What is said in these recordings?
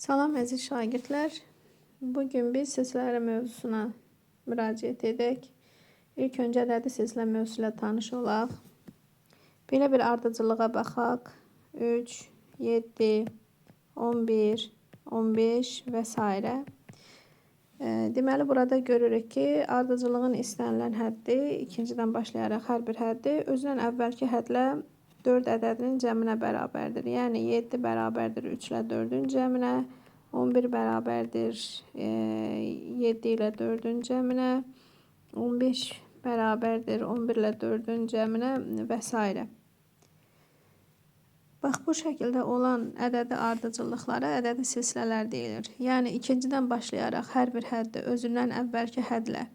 Salam əziz şagirdlər. Bugün biz silsilə mövzusuna müraciət edək. İlk öncə ədədi silsilə mövzusu ilə tanış olaq. Belə bir ardıcılığa baxaq. 3, 7, 11, 15 və s. Deməli, burada görürük ki, ardıcılığın istənilən həddi, ikincidən başlayaraq hər bir həddi özündən əvvəlki hədlə 4 ədədinin cəminə bərabərdir. Yəni 7 bərabərdir 3 ilə 4-ün cəminə, 11 bərabərdir 7 ilə 4-ün cəminə, 15 bərabərdir 11 ilə 4-ün cəminə və s. Bax, bu şəkildə olan ədədi ardıcıllıqlara ədədi silsilələr deyilir. Yəni ikincidən başlayaraq hər bir həddi özündən əvvəlki hədlə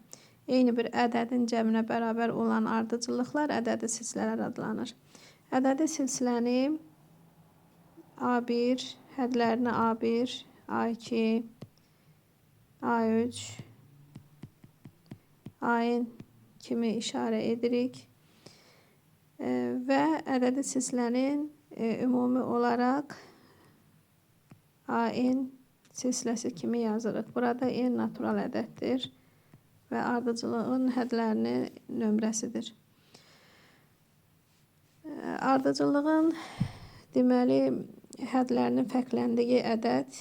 eyni bir ədədin cəminə bərabər olan ardıcıllıqlar ədədi silsilələr adlanır. Ədədi silsiləni A1, hədlərini A1, A2, A3, AN kimi işarə edirik. Və ədədi silsilənin ümumi olaraq AN silsiləsi kimi yazırıq. Burada N natural ədəddir və ardıcılığın hədlərinin nömrəsidir. Ardıcıllığın deməli hədlərinin fərqləndiyi ədəd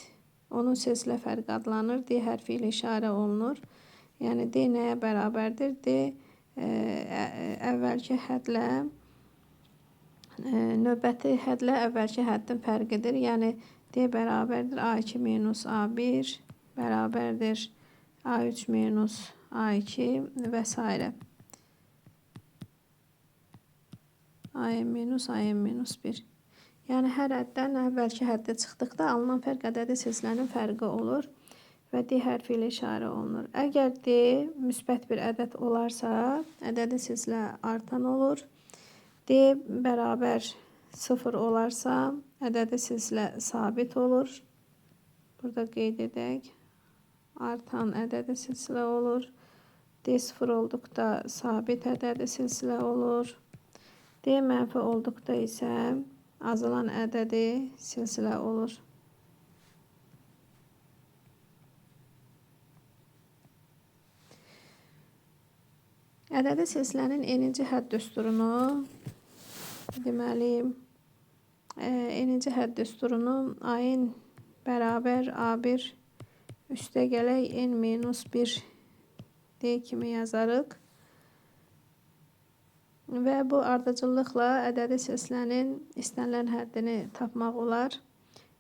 onun silsilə fərqi adlanır. D hərfi ilə işarə olunur. Yəni D nəyə bərabərdir? D əvvəlki hədlə növbəti hədlə əvvəlki həddin fərqidir. Yəni D bərabərdir A2 minus A1 bərabərdir A3 minus A2 və s. AN minus 1. Yəni hər həddən əvvəlki həddə çıxdıqda alınan fərq ədədi silsilənin fərqi olur və D hərfi ilə işarə olunur. Əgər D müsbət bir ədəd olarsa, ədədi silsilə artan olur. D bərabər 0 olarsa, ədədi silsilə sabit olur. Burada qeyd edək. Artan ədədi silsilə olur. D 0 olduqda sabit ədədi silsilə olur. D mənfi olduqda isə azalan ədədi silsilə olur. Ədədi silsilənin enici hədd düsturunu deməli enici hədd düsturunu AN bərabər A1 üstəgələk N minus 1 D kimi yazarıq. Və bu ardıcıllıqla ədədi silsilənin istənilən həddini tapmaq olar.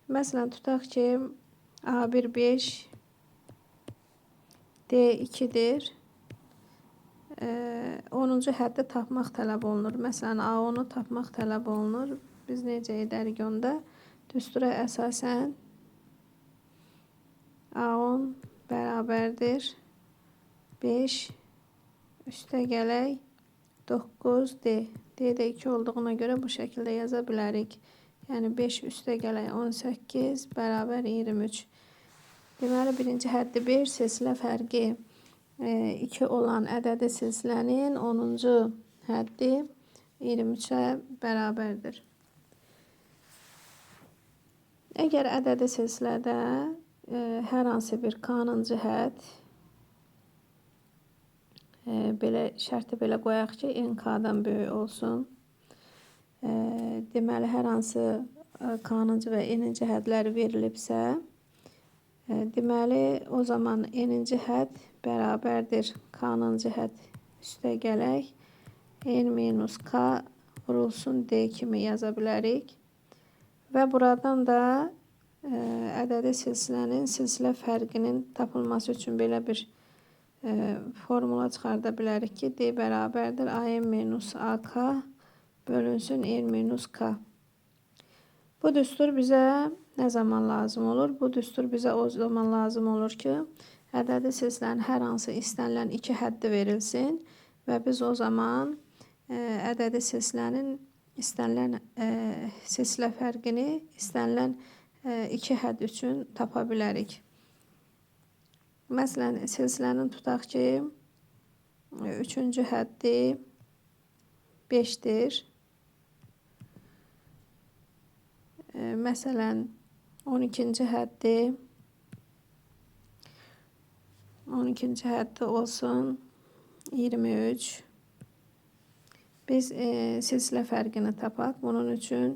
Məsələn, tutaq ki, A1 5, D 2-dir. 10-cu həddi tapmaq tələb olunur. Məsələn, A10-u tapmaq tələb olunur. Biz necə edərik onda? Düstura əsasən A10 bərabərdir 5 üstəgələk 9D. D də 2 olduğuna görə bu şəkildə yaza bilərik. Yəni 5 üstəgələk 18 bərabər 23. Deməli, birinci həddi 1, silsilə fərqi 2 olan ədədi silsilənin 10-cu həddi 23-ə bərabərdir. Əgər ədədi silsilədə hər hansı bir k-cı hədd, belə şərti belə qoyaq ki, NK-dan böyük olsun. Deməli, hər hansı k-cı və n-ci hədlər verilibsə, deməli, o zaman n-ci hədd bərabərdir k-cı hədd üstəgələk n minus k vurulsun D kimi yaza bilərik. Və buradan da ədədi silsilənin silsilə fərqinin tapılması üçün belə bir formula çıxarda bilərik ki, D bərabərdir AN minus AK bölünsün N minus K. Bu düstur bizə nə zaman lazım olur? Bu düstur bizə o zaman lazım olur ki, ədədi silsilənin hər hansı istənilən 2 həddi verilsin və biz o zaman ədədi silsilənin istənilən silsilə fərqini istənilən 2 hədd üçün tapa bilərik. Məsələn, silsilənin tutaq ki, 3-cü həddi 5-dir. Məsələn, 12-ci həddi 12-ci həddi olsun 23. Biz silsilə fərqini tapaq. Bunun üçün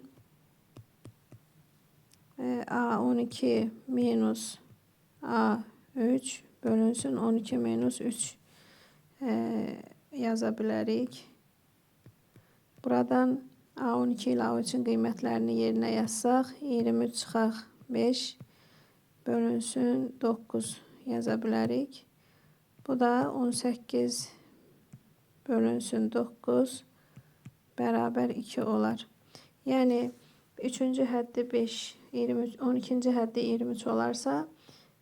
A12 minus A3 bölünsün 12 minus 3 yaza bilərik. Buradan A12 ilə A3-ün qiymətlərini yerinə yazsaq 23 çıxaq 5 bölünsün 9 yaza bilərik. Bu da 18 bölünsün 9 bərabər 2 olar. Yəni 3-cü həddi 5, 23, 12-ci həddi 23 olarsa,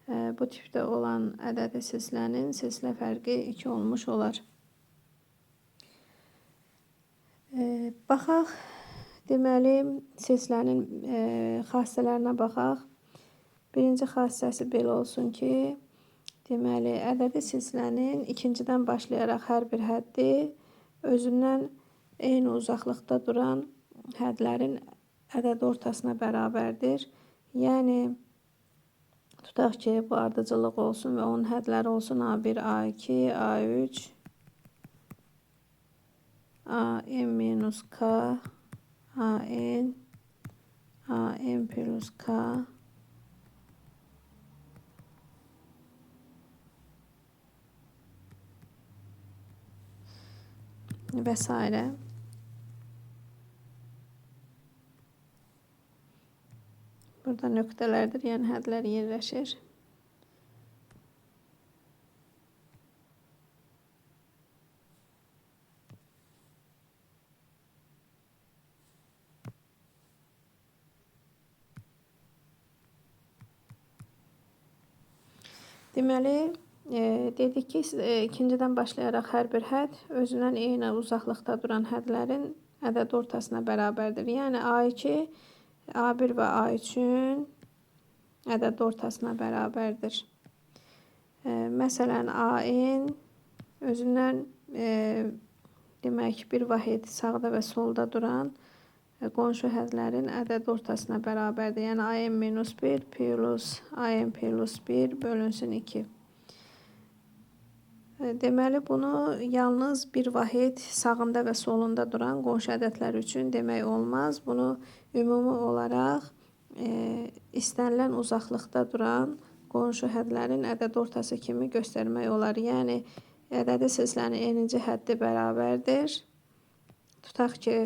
bu tipdə olan ədədi silsilənin silsilə fərqi 2 olmuş olar. Baxaq, deməli, silsilənin xassələrinə baxaq. Birinci xassəsi belə olsun ki, deməli, ədədi silsilənin ikincidən başlayaraq hər bir həddi özündən eyni uzaqlıqda duran hədlərin ədəd ortasına bərabərdir. Yəni, tutaq ki, bu ardıcıllıq olsun və onun hədləri olsun A1, A2, A3, AM minus K, AN, AM plus K, və s. Burada nöqtələrdir, yəni hədlər yerləşir. Deməli, dedik ki, ikincidən başlayaraq hər bir hədd özündən eyni uzaqlıqda duran hədlərin ədəd ortasına bərabərdir. Yəni, A2, A1 və A3-ün ədəd ortasına bərabərdir. Məsələn, AN özündən demək, bir vahid sağda və solda duran qonşu hədlərin ədəd ortasına bərabərdir. Yəni, AM minus 1 plus AM plus 1 bölünsün 2. Deməli, bunu yalnız bir vahid sağında və solunda duran qonşu ədədlər üçün demək olmaz. Bunu ümumi olaraq istənilən uzaqlıqda duran qonşu hədlərin ədəd ortası kimi göstərmək olar. Yəni, ədədi silsilənin n-ci həddi bərabərdir. Tutaq ki,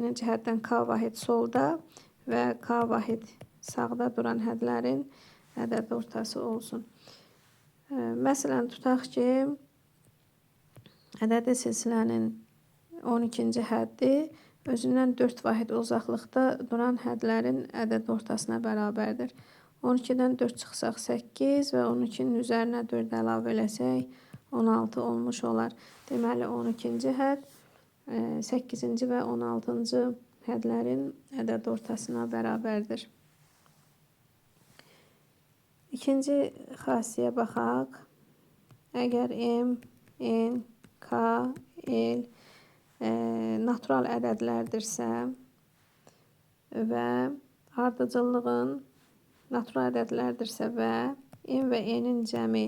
n-ci həddən K vahid solda və K vahid sağda duran hədlərin ədəd ortası olsun. Məsələn, tutaq ki, ədədi silsilənin 12-ci həddi özündən 4 vahid uzaqlıqda duran hədlərin ədəd ortasına bərabərdir. 12-dən 4 çıxsaq 8 və 12-nin üzərinə 4 əlavə eləsək 16 olmuş olar. Deməli, 12-ci hədd 8-ci və 16-cı hədlərin ədəd ortasına bərabərdir. İkinci xassəyə baxaq. Əgər M, N, K, L natural ədədlərdirsə və ardıcıllığın natural ədədlərdirsə və M və N-in cəmi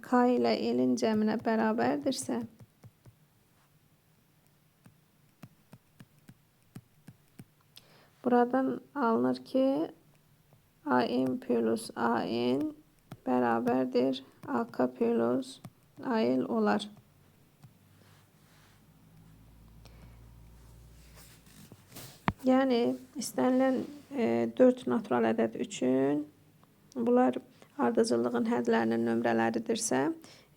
K ilə L-in cəminə bərabərdirsə, buradan alınır ki, AM plus AN bərabərdir AK plus AL olar. Yəni, istənilən 4 natural ədəd üçün bunlar ardıcıllığın hədlərinin nömrələridirsə,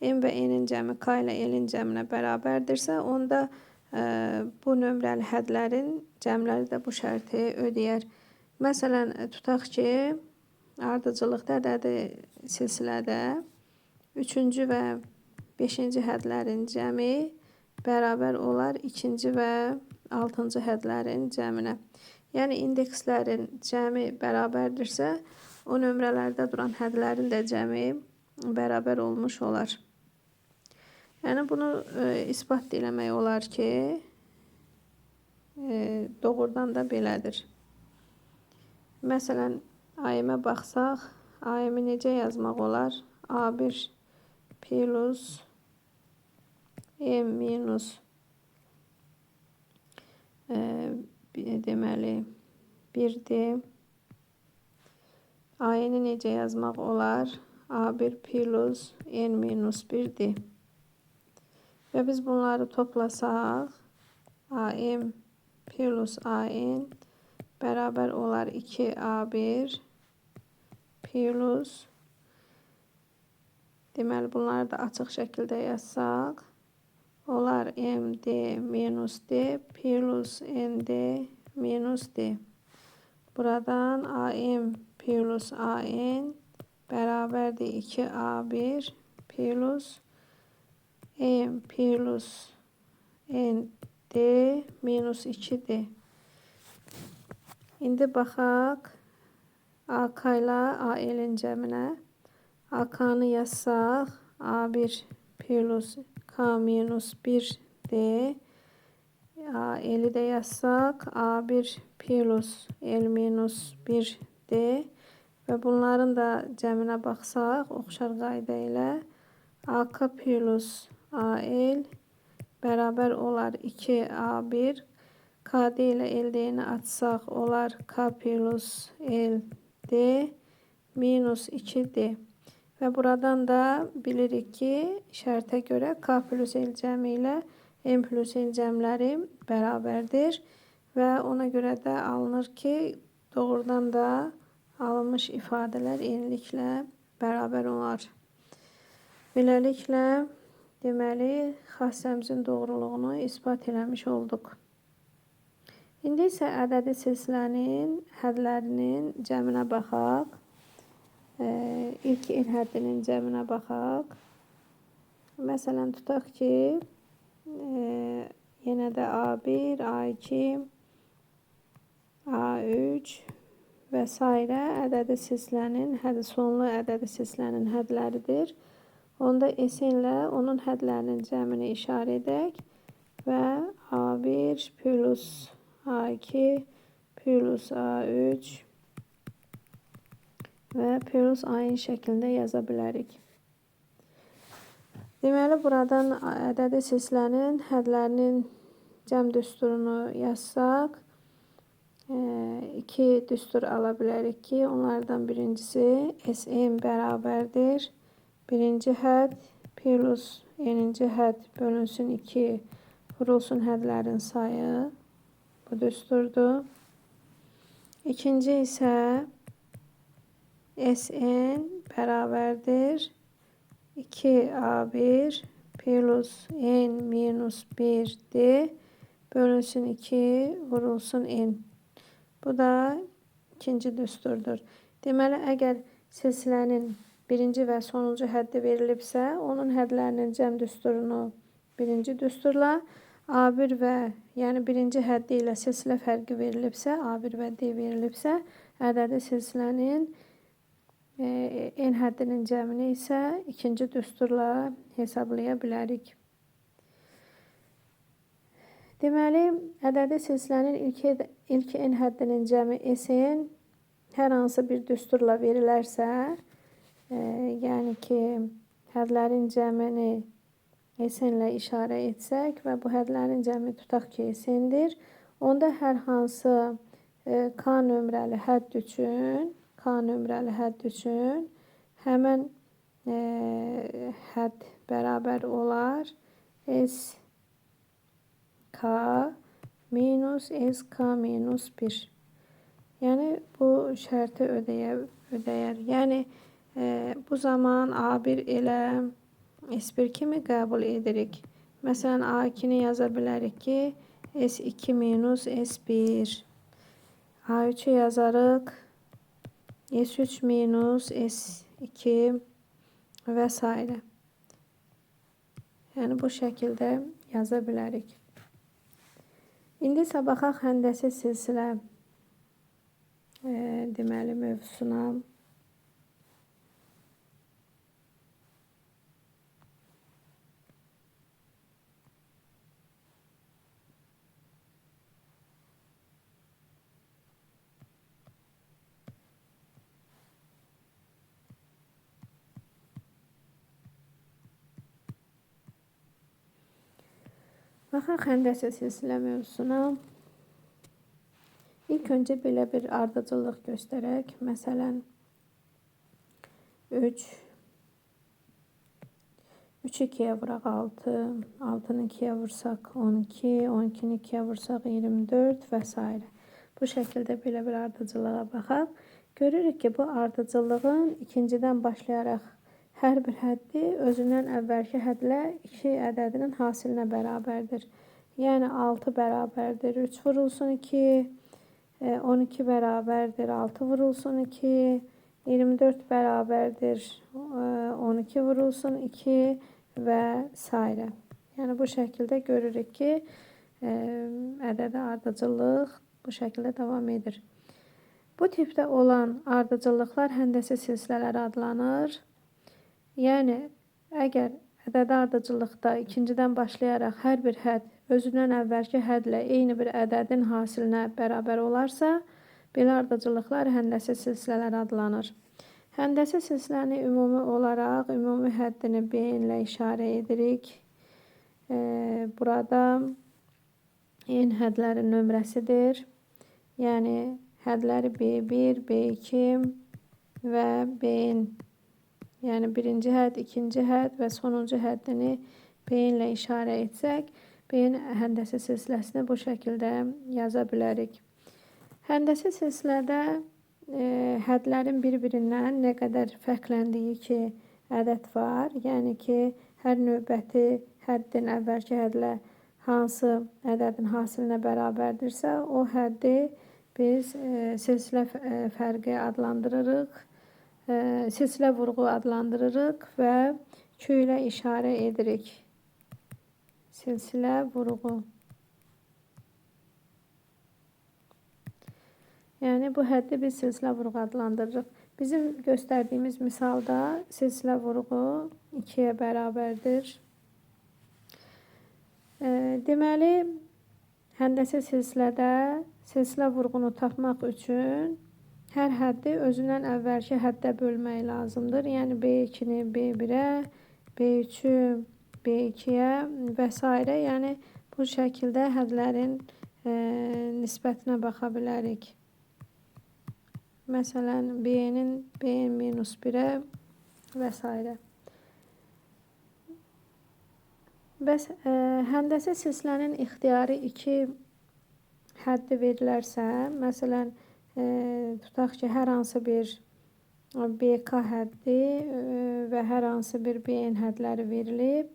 M və N-in cəmi K ilə L-in cəminə bərabərdirsə, onda bu nömrəli hədlərin cəmləri də bu şərti ödəyər. Məsələn, tutaq ki, ardıcıllıqda ədədi silsilədə 3-cü və 5-ci hədlərin cəmi bərabər olar 2-ci və 6-cı hədlərin cəminə. Yəni, indekslərin cəmi bərabərdirsə, o nömrələrdə duran hədlərin də cəmi bərabər olmuş olar. Yəni bunu isbat eləmək olar ki, doğrudan da belədir. Məsələn, AM-ə baxsaq, AM-i necə yazmaq olar? A1 plus M minus deməli 1-dir. A-ni necə yazmaq olar? A1 plus N minus 1-dir. Və biz bunları toplasaq, AM plus AN bərabər olar 2A1 plus, deməli bunları da açıq şəkildə yazsaq, olar MD minus D plus ND minus D. Buradan AM plus AN bərabərdir 2A1 plus M plus ND minus 2D. İndi baxaq AK ilə AL-in cəminə. AK-nı yazsaq, A1 plus K minus 1D. L-i də yazsaq, A1 plus L minus 1D. Və bunların da cəminə baxsaq, oxşar qayda ilə AK plus AL bərabər olar 2A1. KD ilə LD-ni açsaq, olar K plus LD minus 2D. Və buradan da bilirik ki, şərtə görə K plus L cəmi ilə M plus L cəmləri bərabərdir. Və ona görə də alınır ki, doğrudan da alınmış ifadələr eyniliklə bərabər olar. Beləliklə, deməli, xassəmizin doğruluğunu isbat eləmiş olduq. İndi isə ədədi silsilənin hədlərinin cəminə baxaq. İlk n həddinin cəminə baxaq. Məsələn, tutaq ki, yenə də A1, A2, A3 və s. ədədi silsilənin, sonlu ədədi silsilənin hədləridir. Onda SN ilə onun hədlərinin cəmini işarə edək və A1 plus A2 plus A3 və plus AN şəklində yaza bilərik. Deməli, buradan ədədi silsilənin hədlərinin cəm düsturunu yazsaq, iki düstur ala bilərik ki, onlardan birincisi SM bərabərdir. Birinci hədd plus n-ci hədd bölünsün 2 vurulsun hədlərin sayı. Bu düsturdur. İkinci isə SN bərabərdir 2A1 plus N minus 1D bölünsün 2 vurulsun N. Bu da ikinci düsturdur. Deməli, əgər silsilənin birinci və sonuncu həddi verilibsə, onun hədlərinin cəm düsturunu birinci düsturla, A1 və yəni birinci həddi ilə silsilə fərqi verilibsə, A1 və D verilibsə, ədədi silsilənin n həddinin cəmini isə ikinci düsturla hesablaya bilərik. Deməli, ədədi silsilənin ilk n həddinin cəmi SN hər hansı bir düsturla verilərsə, yəni ki, hədlərin cəmini SN ilə işarə etsək və bu hədlərin cəmi tutaq ki, SN-dir, onda hər hansı K nömrəli hədd üçün həmən hədd bərabər olar SK minus SK minus 1. Yəni, bu şərti ödəyər. Yəni, bu zaman A1 ilə S1 kimi qəbul edirik. Məsələn, A2-ni yaza bilərik ki, S2 minus S1. A3-ü yazarıq S3 minus S2 və s. Yəni, bu şəkildə yaza bilərik. İndi isə baxaq həndəsi silsilə deməli mövzusuna. Baxaq həndəsə silsilə mövzusuna. İlk öncə belə bir ardıcıllıq göstərək. Məsələn, 3, 3'ü 2'ye vuraq 6, 6'nı 2'ye vursak 12, 12'ni 2'ye vursak 24 və s. Bu şəkildə belə bir ardıcılığa baxaq. Görürük ki, bu ardıcıllığın ikincidən başlayaraq hər bir həddi özündən əvvəlki hədlə 2 ədədinin hasilinə bərabərdir. Yəni 6 bərabərdir 3 vurulsun 2, 12 bərabərdir 6 vurulsun 2, 24 bərabərdir 12 vurulsun 2 və s. Yəni bu şəkildə görürük ki, ədədi ardıcıllıq bu şəkildə davam edir. Bu tipdə olan ardıcıllıqlar həndəsə silsilələri adlanır. Yəni əgər ədədi ardıcıllıqda ikincidən başlayaraq hər bir hədd özündən əvvəlki hədlə eyni bir ədədin hasilinə bərabər olarsa, belə ardıcıllıqlar həndəsə silsilələri adlanır. Həndəsə silsiləni ümumi olaraq ümumi həddini B ilə işarə edirik. Burada n hədlərin nömrəsidir. Yəni hədləri B1, B2 və Bn. Yəni birinci hədd, ikinci hədd və sonuncu həddini B ilə işarə etsək, B-in həndəsə silsiləsini bu şəkildə yaza bilərik. Həndəsə silsilədə hədlərin bir-birindən nə qədər fərqləndiyi ki, ədəd var. Yəni ki, hər növbəti həddin əvvəlki hədlə hansı ədədin hasilinə bərabərdirsə, o həddi biz silsilə fərqi adlandırırıq, silsilə vurğu adlandırırıq və Q ilə işarə edirik. Silsilə vurğu. Yəni bu həddi biz silsilə vurğu adlandırırıq. Bizim göstərdiyimiz misalda silsilə vurğu 2'ye bərabərdir. Deməli, həndəsə silsilədə silsilə vurğunu tapmaq üçün hər həddi özündən əvvəlki həddə bölmək lazımdır. Yəni B2-ni B1-ə, B3-ü B2-yə və s. Yəni bu şəkildə hədlərin nisbətinə baxa bilərik. Məsələn, B-nin B-1-ə və s. Bəs həndəsə silsilənin ixtiyari 2 həddi verilərsə, məsələn, tutaq ki, hər hansı bir BK həddi və hər hansı bir BN hədləri verilib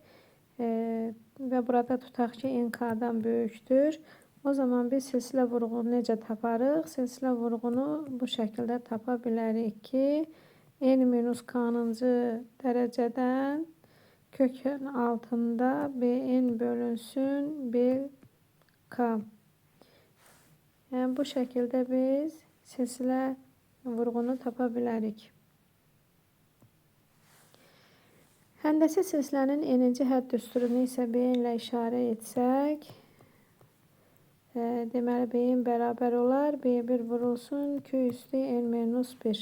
və burada tutaq ki, NK-dan böyükdür. O zaman biz silsilə vurğunu necə taparıq? Silsilə vurğunu bu şəkildə tapa bilərik ki, n-k-cı dərəcədən kökün altında BN bölünsün BK. Yəni bu şəkildə biz silsilə vurğunu tapa bilərik. Həndəsə silsilənin n-ci hədd düsturunu isə B ilə işarə etsək, deməli B-in bərabər olar B1 vurulsun Q üstü n-1.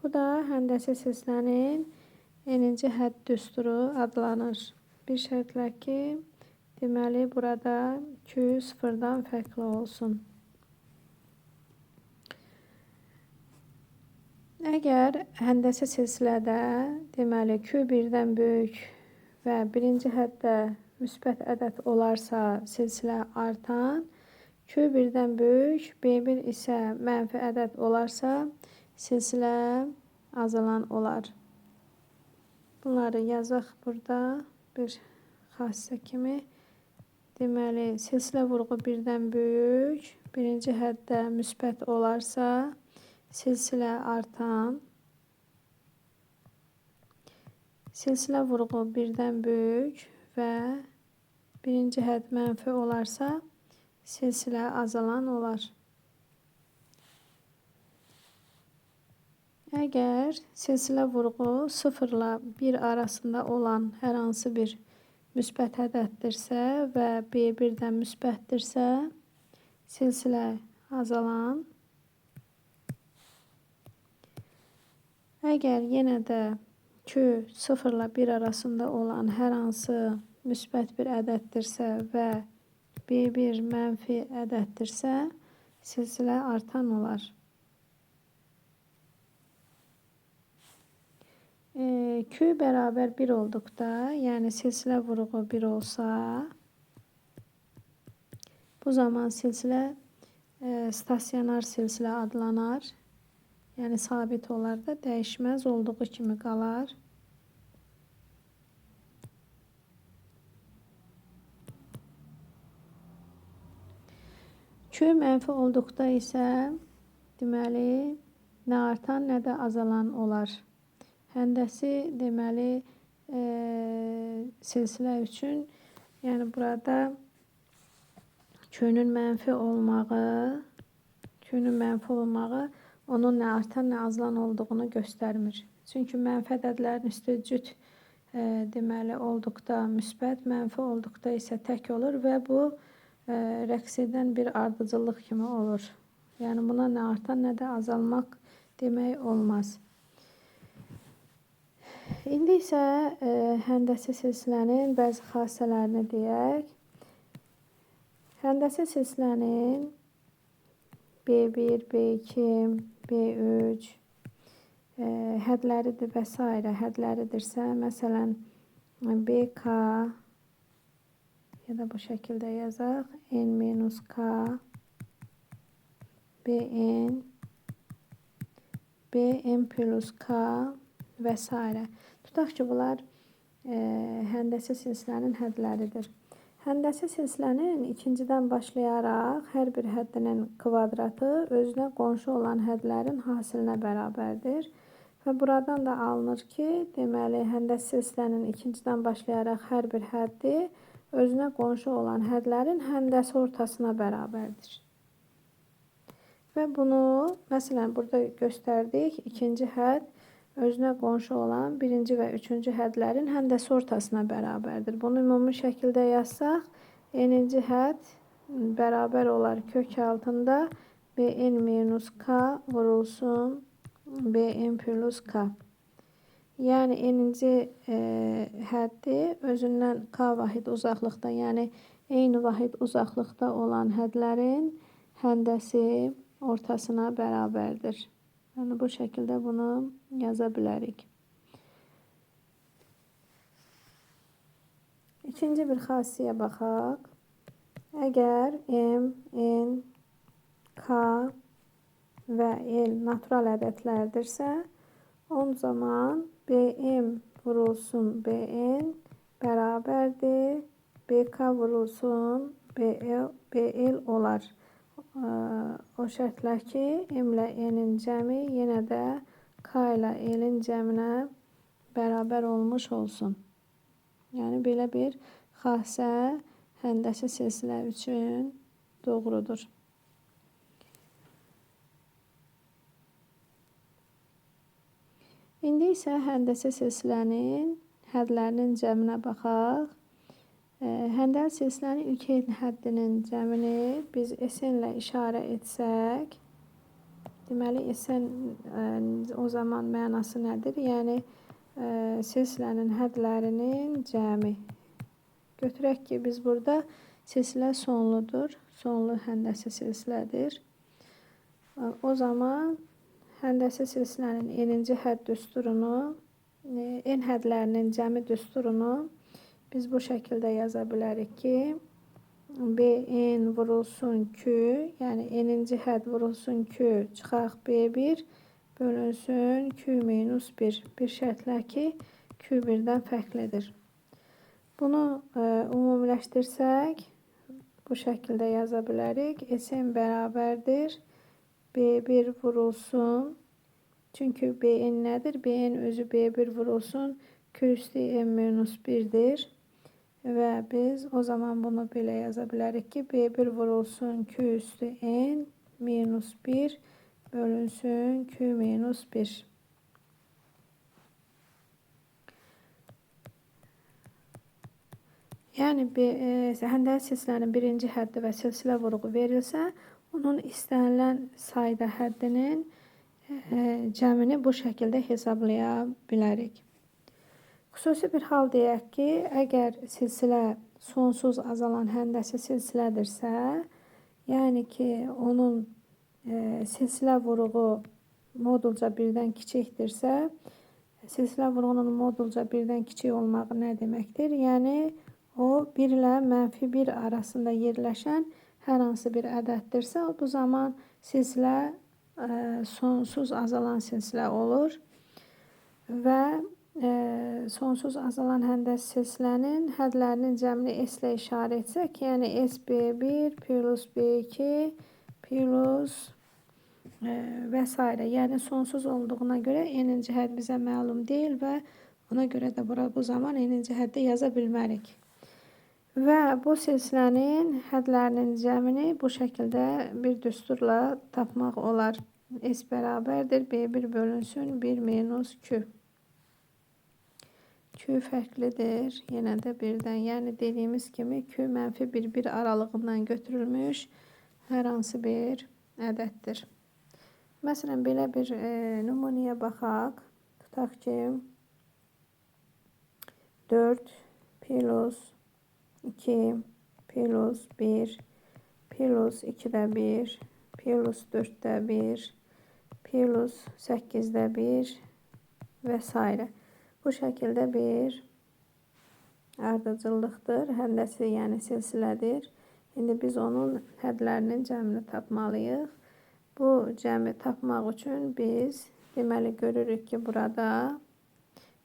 Bu da həndəsə silsilənin n-ci hədd düsturu adlanır. Bir şərtlə ki, deməli burada Q sıfırdan fərqli olsun. Əgər həndəsə silsilədə deməli Q 1-dən böyük və birinci həddə müsbət ədəd olarsa silsilə artan, Q 1-dən böyük, B1 isə mənfi ədəd olarsa silsilə azalan olar. Bunları yazaq burada bir xassə kimi. Deməli, silsilə vurğu 1-dən böyük, birinci həddə müsbət olarsa silsilə artan, silsilə vurğu 1-dən böyük və birinci hədd mənfi olarsa silsilə azalan olar. Əgər silsilə vurğu 0 ilə 1 arasında olan hər hansı bir müsbət ədəddirsə və B1-dən müsbətdirsə, silsilə azalan. Əgər yenə də Q 0 ilə 1 arasında olan hər hansı müsbət bir ədəddirsə və B1 mənfi ədəddirsə, silsilə artan olar. Q bərabər 1 olduqda, yəni silsilə vuruğu 1 olsa, bu zaman silsilə stasionar silsilə adlanar. Yəni sabit olar da, dəyişməz olduğu kimi qalar. Q mənfi olduqda isə deməli nə artan, nə də azalan olar. Həndəsi deməli silsilə üçün, yəni burada Q-nün mənfi olmağı onun nə artan, nə azalan olduğunu göstərmir. Çünki mənfi ədədlərin üstü cüt deməli olduqda müsbət, mənfi olduqda isə tək olur və bu rəqs edən bir ardıcıllıq kimi olur. Yəni buna nə artan, nə də azalmaq demək olmaz. İndi isə həndəsi silsilənin bəzi xassələrini deyək. Həndəsi silsilənin B1, B2, B3 hədləridir və s. hədləridirsə, məsələn, BK ya da bu şəkildə yazaq, N-K, BN, BN plus K və s. Tutaq ki, bunlar həndəsi silsilənin hədləridir. Həndəsi silsilənin ikincidən başlayaraq hər bir həddinin kvadratı özünə qonşu olan hədlərin hasilinə bərabərdir. Və buradan da alınır ki, deməli, həndəsi silsilənin ikincidən başlayaraq hər bir həddi özünə qonşu olan hədlərin həndəsi ortasına bərabərdir. Və bunu, məsələn, burada göstərdik. İkinci hədd özünə qonşu olan birinci və üçüncü hədlərin həndəsi ortasına bərabərdir. Bunu ümumi şəkildə yazsaq, n-ci hədd bərabər olar kök altında Bn minus K vurulsun Bn plus K. Yəni n-ci həddi özündən K vahid uzaqlıqda, yəni eyni vahid uzaqlıqda olan hədlərin həndəsi ortasına bərabərdir. Yəni bu şəkildə bunu yaza bilərik. İkinci bir xassiyə baxaq. Əgər M, N, K və L natural ədədlərdirsə, o zaman BM vurulsun BN bərabərdir BK vurulsun BL olar. O şərtlə ki, M ilə N-in cəmi yenə də K ilə L-in cəminə bərabər olmuş olsun. Yəni belə bir xassə həndəsi silsilə üçün doğrudur. İndi isə həndəsi silsilənin hədlərinin cəminə baxaq. Həndəsi silsilənin ilk həddinin cəmini biz SN ilə işarə etsək, deməli SN o zaman mənası nədir? Yəni silsilənin hədlərinin cəmi. Götürək ki, biz burada silsilə sonludur. Sonlu həndəsi silsilədir. O zaman həndəsi silsilənin n-ci hədd düsturunu, n hədlərinin cəmi düsturunu biz bu şəkildə yaza bilərik ki, Bn vurulsun Q, yəni n-ci hədd vurulsun Q çıxaq B1 bölünsün Q minus 1. Bir şərtlə ki, Q birdən fərqlidir. Bunu ümumiləşdirsək, bu şəkildə yaza bilərik. Sn bərabərdir B1 vurulsun. Çünki Bn nədir? Bn özü B1 vurulsun Q üstü M minus 1'dir. Və biz o zaman bunu belə yaza bilərik ki, B1 vurulsun Q üstü N minus 1 bölünsün Q minus 1. Yəni həndəsi silsilənin birinci həddi və silsilə vuruğu verilsə, onun istənilən sayda həddinin cəmini bu şəkildə hesablaya bilərik. Xüsusi bir hal deyək ki, əgər silsilə sonsuz azalan həndəsi silsilədirsə, yəni ki, onun silsilə vuruğu modulca birdən kiçikdirsə, silsilə vuruğunun modulca birdən kiçik olmağı nə deməkdir? Yəni o 1 ilə -1 arasında yerləşən hər hansı bir ədəddirsə, bu zaman silsilə sonsuz azalan silsilə olur və sonsuz azalan həndəs silsilənin hədlərinin cəmini S ilə işarə etsək, yəni SB1 plus B2 plus və s. Yəni sonsuz olduğuna görə n-ci hədd bizə məlum deyil və ona görə də bu zaman n-ci həddə yaza bilmərik. Və bu silsilənin hədlərinin cəmini bu şəkildə bir düsturla tapmaq olar. S bərabərdir B1 bölünsün 1 minus Q. Q fərqlidir. Yenə də birdən. Yəni dediyimiz kimi Q -1 aralığından götürülmüş hər hansı bir ədəddir. Məsələn, belə bir nümunəyə baxaq. Tutaq ki, 4 plus 2 plus 1 plus 2-də 1 plus 4-də 1 plus 8-də 1 və s. Bu şəkildə bir ardıcıllıqdır. Həndəsi, yəni silsilədir. İndi biz onun hədlərinin cəmini tapmalıyıq. Bu cəmi tapmaq üçün biz deməli görürük ki, burada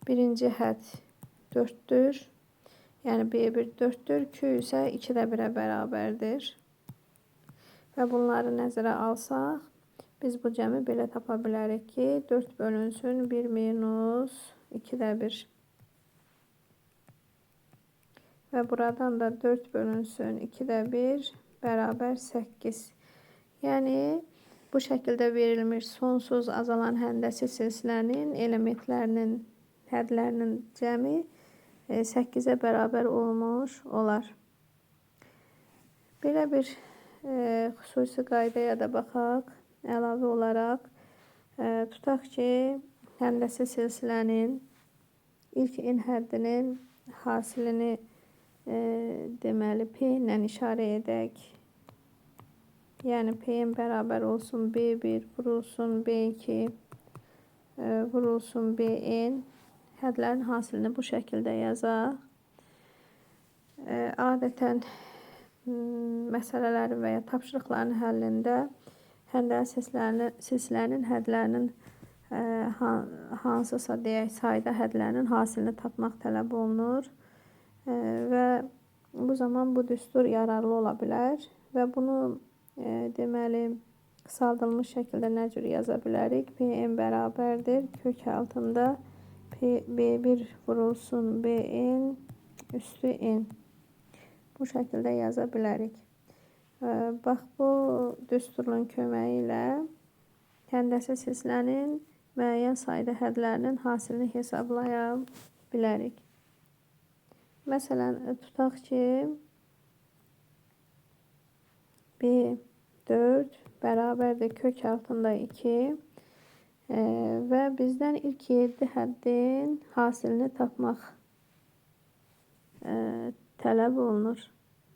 birinci hədd 4'dür. Yəni B1 4'dür. Q isə 2'də 1'ə bərabərdir. Və bunları nəzərə alsaq, biz bu cəmi belə tapa bilərik ki, 4 bölünsün 1 minus 2'də 1. Və buradan da 4 bölünsün 2'də 1 bərabər 8. Yəni bu şəkildə verilmiş sonsuz azalan həndəsi silsilənin elementlərinin hədlərinin cəmi 8'ə bərabər olmuş olar. Belə bir xüsusi qaydaya da baxaq. Əlavə olaraq tutaq ki, həndəsi silsilənin ilk n həddinin hasilini deməli P ilə işarə edək. Yəni P'nin bərabər olsun B1 vurulsun B2 vurulsun Bn. Hədlərin hasilini bu şəkildə yazaq. Adətən məsələlərin və ya tapşırıqların həllində həndəsi silsilənin hədlərinin hansısa deyək sayda hədlərinin hasilini tapmaq tələb olunur və bu zaman bu düstur yararlı ola bilər və bunu deməli qısaldılmış şəkildə nə cür yaza bilərik? Pn bərabərdir kök altında B1 vurulsun Bn üstü n. Bu şəkildə yaza bilərik. Bax, bu düsturun köməyi ilə həndəsi silsilənin müəyyən sayda hədlərinin hasilini hesablaya bilərik. Məsələn, tutaq ki, B4 bərabərdir kök altında 2 və bizdən ilk 7 həddin hasilini tapmaq tələb olunur.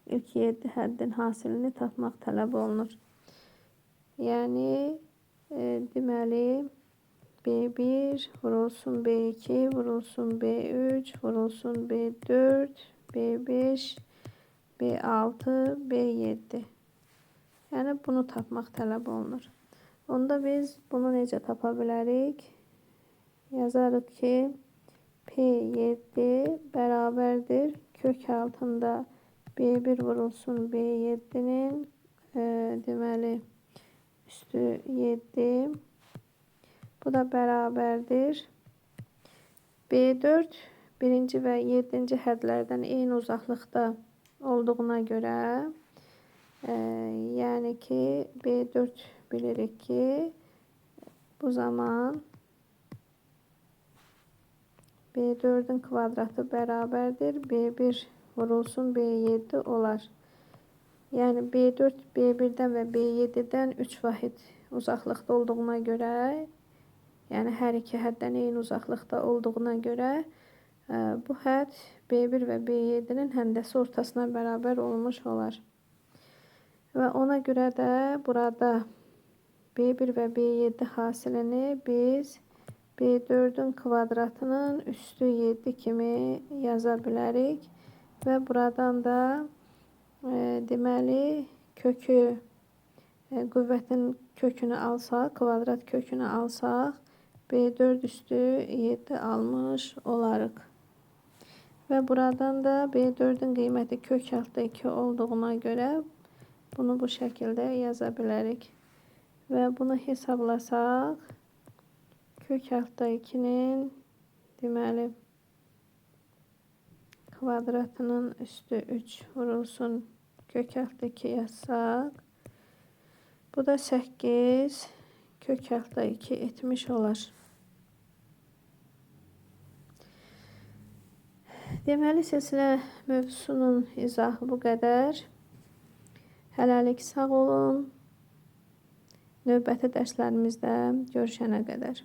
İlk 7 həddin hasilini tapmaq tələb olunur. Yəni, deməli, B1 vurulsun B2 vurulsun B3 vurulsun B4 B5 B6 B7. Yəni bunu tapmaq tələb olunur. Onda biz bunu necə tapa bilərik? Yazarıq ki, P7 bərabərdir kök altında B1 vurulsun B7'nin deməli üstü 7. Bu da bərabərdir. B4 birinci və 7-ci hədlərdən eyni uzaqlıqda olduğuna görə yəni ki B4 bilirik ki bu zaman B4'ün kvadratı bərabərdir. B1 vurulsun B7 olar. Yəni B4 B1'dən və B7'dən 3 vahid uzaqlıqda olduğuna görə, yəni hər iki həddən eyni uzaqlıqda olduğuna görə Bu hədd B1 və B7-nin həndəsi ortasına bərabər olmuş olar. Və ona görə də burada B1 və B7 hasilini biz B4-ün kvadratının üstü 7 kimi yaza bilərik. Və buradan da deməli kökü qüvvətin kökünü alsaq, kvadrat kökünü alsaq, B4 üstü 7 almış olarıq. Və buradan da B4'ün qiyməti kök altda 2 olduğuna görə bunu bu şəkildə yaza bilərik. Və bunu hesablasaq, kök altda 2'nin deməli kvadratının üstü 3 vurulsun, kök altda 2 yazsaq, bu da 8 kök altda 2 etmiş olar. Deməli silsilə mövzusunun izahı bu qədər. Hələlik sağ olun. Növbəti dərslərimizdə görüşənə qədər.